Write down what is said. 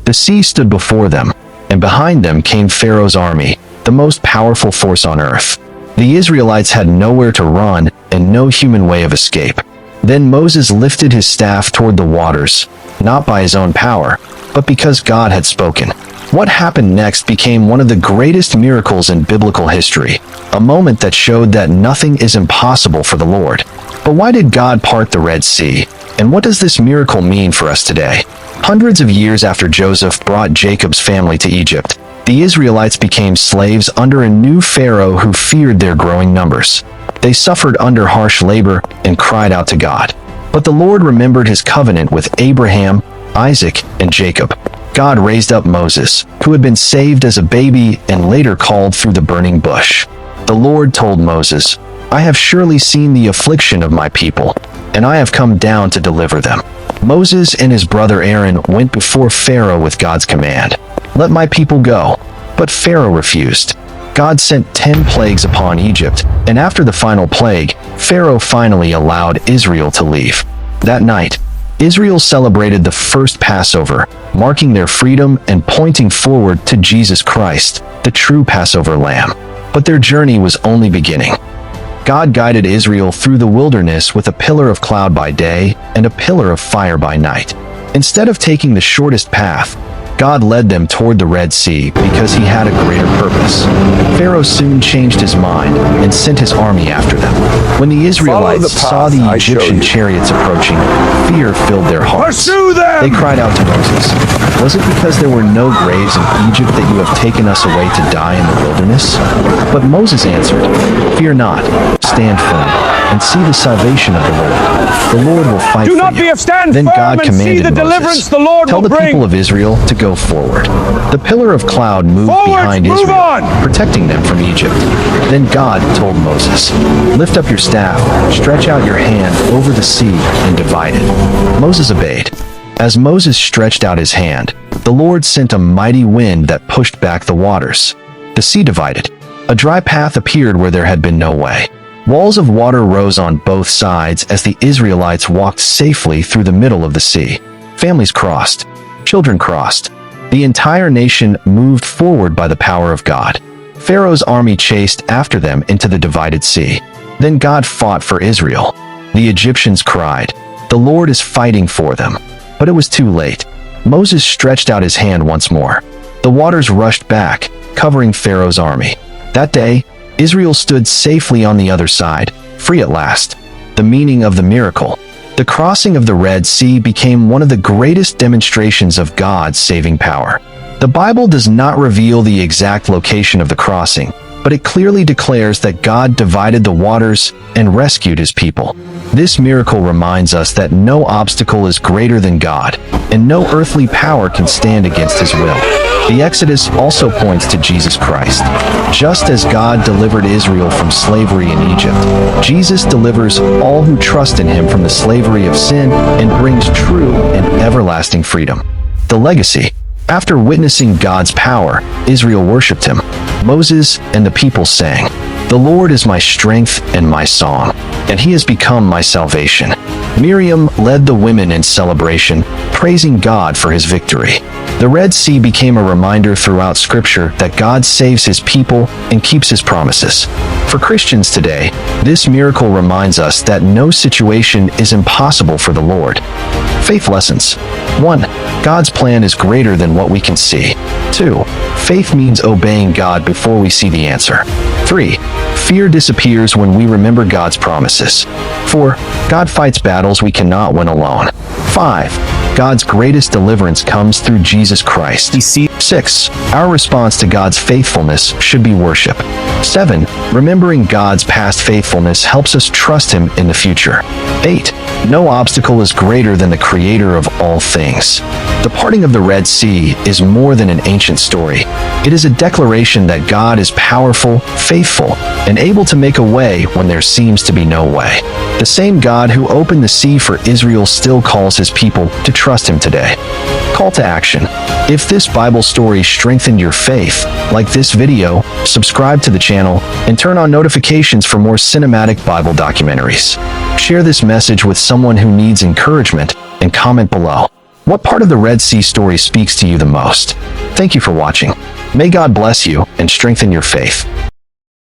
The sea stood before them, and behind them came Pharaoh's army, the most powerful force on earth. The Israelites had nowhere to run and no human way of escape. Then Moses lifted his staff toward the waters, not by his own power, but because God had spoken. What happened next became one of the greatest miracles in biblical history, a moment that showed that nothing is impossible for the Lord. But why did God part the Red Sea? And what does this miracle mean for us today? Hundreds of years after Joseph brought Jacob's family to Egypt, the Israelites became slaves under a new Pharaoh who feared their growing numbers. They suffered under harsh labor and cried out to God. But the Lord remembered his covenant with Abraham, Isaac, and Jacob. God raised up Moses, who had been saved as a baby and later called through the burning bush. The Lord told Moses, "I have surely seen the affliction of my people, and I have come down to deliver them." Moses and his brother Aaron went before Pharaoh with God's command, "Let my people go." But Pharaoh refused. God sent 10 plagues upon Egypt, and after the final plague, Pharaoh finally allowed Israel to leave. That night, Israel celebrated the first Passover, marking their freedom and pointing forward to Jesus Christ, the true Passover lamb. But their journey was only beginning. God guided Israel through the wilderness with a pillar of cloud by day and a pillar of fire by night. Instead of taking the shortest path, God led them toward the Red Sea because he had a greater purpose. Pharaoh soon changed his mind and sent his army after them. When the Israelites saw the Egyptian chariots approaching, fear filled their hearts. Pursue them! They cried out to Moses, "Was it because there were no graves in Egypt that you have taken us away to die in the wilderness?" But Moses answered, "Fear not, stand firm, and see the salvation of the Lord. The Lord will fight for you." Do not be of stand Then firm God and see commanded the Moses, deliverance the Lord "Tell will the bring." people of Israel to go forward." The pillar of cloud moved Forward, behind move Israel, on! protecting them from Egypt. Then God told Moses, "Lift up your staff, stretch out your hand over the sea, and divide it." Moses obeyed. As Moses stretched out his hand, the Lord sent a mighty wind that pushed back the waters. The sea divided. A dry path appeared where there had been no way. Walls of water rose on both sides as the Israelites walked safely through the middle of the sea. Families crossed. Children crossed. The entire nation moved forward by the power of God. Pharaoh's army chased after them into the divided sea. Then God fought for Israel. The Egyptians cried, "The Lord is fighting for them." But it was too late. Moses stretched out his hand once more. The waters rushed back, covering Pharaoh's army. That day, Israel stood safely on the other side, free at last. The meaning of the miracle. The crossing of the Red Sea became one of the greatest demonstrations of God's saving power. The Bible does not reveal the exact location of the crossing, but it clearly declares that God divided the waters and rescued his people. This miracle reminds us that no obstacle is greater than God, and no earthly power can stand against his will. The Exodus also points to Jesus Christ. Just as God delivered Israel from slavery in Egypt, Jesus delivers all who trust in him from the slavery of sin and brings true and everlasting freedom. The legacy. After witnessing God's power, Israel worshipped him. Moses and the people sang, "The Lord is my strength and my song, and he has become my salvation." Miriam led the women in celebration, praising God for his victory. The Red Sea became a reminder throughout Scripture that God saves his people and keeps his promises. For Christians today, this miracle reminds us that no situation is impossible for the Lord. Faith lessons. 1. God's plan is greater than what we can see. 2. Faith means obeying God before we see the answer. 3. Fear disappears when we remember God's promises. 4. God fights battles we cannot win alone. 5. God's greatest deliverance comes through Jesus Christ. 6. Our response to God's faithfulness should be worship. 7. Remembering God's past faithfulness helps us trust him in the future. 8. No obstacle is greater than the Creator of all things. The parting of the Red Sea is more than an ancient story. It is a declaration that God is powerful, faithful, and able to make a way when there seems to be no way. The same God who opened the sea for Israel still calls his people to trust him today. Call to action. If this Bible story strengthened your faith, like this video, subscribe to the channel, and turn on notifications for more cinematic Bible documentaries. Share this message with someone who needs encouragement, and comment below. What part of the Red Sea story speaks to you the most? Thank you for watching. May God bless you and strengthen your faith.